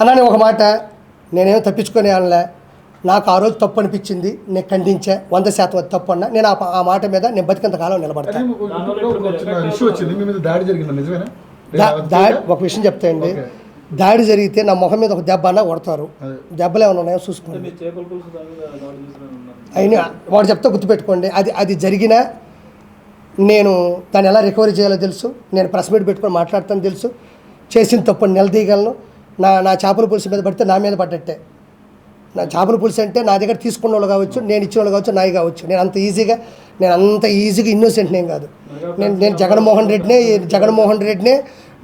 అన్నా నేను ఒక మాట, నేనేమో తప్పించుకొని అనలే, నాకు ఆ రోజు తప్పు అనిపించింది, నేను ఖండించా, 100% అది తప్పు అన్నా. నేను ఆ మాట మీద నేను బతికంతకాలం నిలబడతాను. ఒక విషయం చెప్తాయండి, దాడి జరిగితే నా మొహం మీద ఒక దెబ్బ అన్నా కొడతారు, దెబ్బలు ఏమైనా ఉన్నాయో చూసుకోండి. అయినా వాడు చెప్తా గుర్తుపెట్టుకోండి, అది జరిగినా నేను దాన్ని ఎలా రికవరీ చేయాలో తెలుసు, నేను ప్రెస్ మీట్ పెట్టుకొని మాట్లాడతాను తెలుసు, చేసిన తప్పుని నిలదీయగలను. నా చేపల పులుసు మీద పడితే నా మీద పడ్డట్టే. నా చేపల పులుసు అంటే నా దగ్గర తీసుకున్న వాళ్ళు కావచ్చు, నేను ఇచ్చిన వాళ్ళు కావచ్చు, నాయి కావచ్చు. నేను అంత ఈజీగా ఇన్నోసెంట్ నేను కాదు. నేను జగన్మోహన్ రెడ్డినే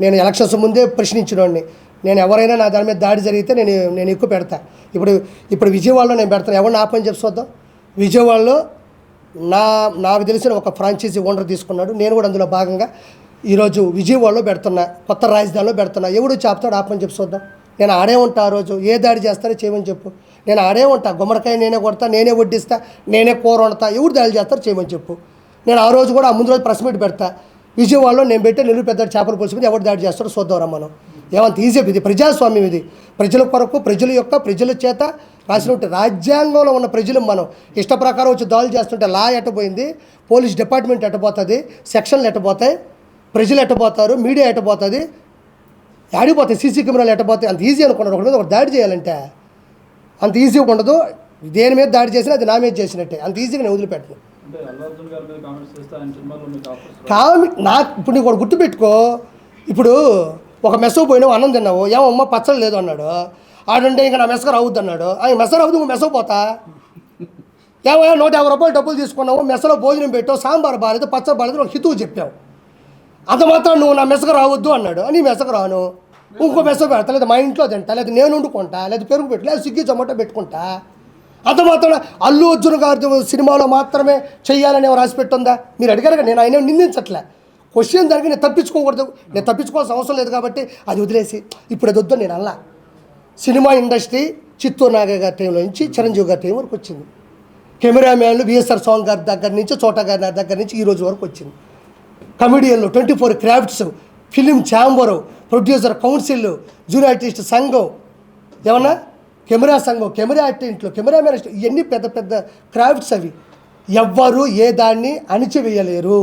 నేను ఎలక్షన్స్ ముందే ప్రశ్నించినోడిని. నేను ఎవరైనా నా దాని మీద దాడి జరిగితే నేను ఎక్కువ పెడతా. ఇప్పుడు విజయవాడలో నేను పెడతాను, ఎవరిని ఆపని చెప్పి చూద్దాం. విజయవాడలో నాకు తెలిసిన ఒక ఫ్రాంచైజీ ఓనర్ తీసుకున్నాడు, నేను కూడా అందులో భాగంగా ఈరోజు విజయవాడలో పెడుతున్నా, కొత్త రాజధానిలో పెడుతున్నా. ఎవడు చెప్తాడు ఆపని చెప్పి చూద్దాం. నేను ఆడే ఉంటా, ఆ రోజు ఏ దాడి చేస్తారో చేయమని చెప్పు. నేను ఆడే ఉంటా, గుమ్మడికాయ నేనే కొడతా, నేనే వడ్డిస్తా, నేనే కూర వండుతా. ఎవరు దాడి చేస్తారో చేయమని చెప్పు. నేను ఆ రోజు కూడా ముందు రోజు ప్రెస్ మీట్ పెడతా. విజయవాడలో నేను పెట్టే నెల్లూరు పెద్ద చేపల పులుసు మీద ఎవరు దాడి చేస్తారో చూద్దాం రమ్మను. ఏమంత ఈజీ ఇది, ప్రజాస్వామ్యం ఇది. ప్రజల కొరకు ప్రజల చేత రాసినట్టు రాజ్యాంగంలో ఉన్న ప్రజలు మనం ఇష్ట ప్రకారం వచ్చి దాడులు చేస్తుంటే లా ఎట్టబోయింది, పోలీస్ డిపార్ట్మెంట్ ఎట్టబోతుంది, సెక్షన్లు ఎట్టబోతాయి, ప్రజలు ఎట్టబోతారు, మీడియా ఎట్టబోతుంది, ఆడిపోతాయి, సీసీ కెమెరాలు ఎట్టబోతాయి. అంత ఈజీ అనుకున్నారు. ఒకటి మీద ఒక దాడి చేయాలంటే అంత ఈజీగా ఉండదు. దేని మీద దాడి చేసినా అది నా మీద చేసినట్టే, అంత ఈజీగా నేను వదిలిపెట్టను. ఇప్పుడు నీకు గుర్తుపెట్టుకో, ఇప్పుడు ఒక మెసవు పోయినావు, అన్నం తిన్నావు, ఏమమ్మ పచ్చడి లేదు అన్నాడు, ఆడుంటే ఇంకా నా మెసగ రావద్దు అన్నాడు. మెస రావద్దు, నువ్వు మెసవు పోతా. ఏమో 150 రూపాయలు డబ్బులు తీసుకున్నావు, మెసలో భోజనం పెట్టావు, సాంబార్ బాగాలేదు, పచ్చడి బాగాలేదు, ఒక హితువు చెప్పావు. అంత మాత్రం నువ్వు నా మెసగ రావద్దు అన్నాడు. నీ మెసగ రాను, ఇంకో మెస పెడతా, లేదా మా ఇంట్లో తింటా, లేదా నేను వండుకుంటా, లేదా పెరుగు పెట్టు, లేదా స్విగ్గీ జొమాటో పెట్టుకుంటా. అంత మాత్రం అల్లు అర్జున్ గారి సినిమాలో మాత్రమే చెయ్యాలని రాసి పెట్టుందా? మీరు అడిగారు కదా, నేను ఆయన నిందించట్లే. క్వశ్చన్ దానికి నేను తప్పించుకోకూడదు, నేను తప్పించుకోవాల్సిన అవసరం లేదు కాబట్టి అది వదిలేసి ఇప్పుడు అది వద్దు. నేను అలా సినిమా ఇండస్ట్రీ చిత్తూరు నాగయ్య గారి టైంలో నుంచి చిరంజీవి గారి టైం వరకు వచ్చింది. కెమెరామ్యాన్లు విఎస్ఆర్ స్వామి గారి దగ్గర నుంచి, చోటా గారి దగ్గర నుంచి ఈ రోజు వరకు వచ్చింది. కమెడియన్లు 24 crafts, film chamber, producer council, junior artist సంఘం, ఏమన్నా కెమెరా సంఘం, కెమెరా ఆర్టిస్టులు, కెమెరామ్యాన్, ఇవన్నీ పెద్ద పెద్ద క్రాఫ్ట్స్. అవి ఎవ్వరూ ఏ దాన్ని అణిచివేయలేరు.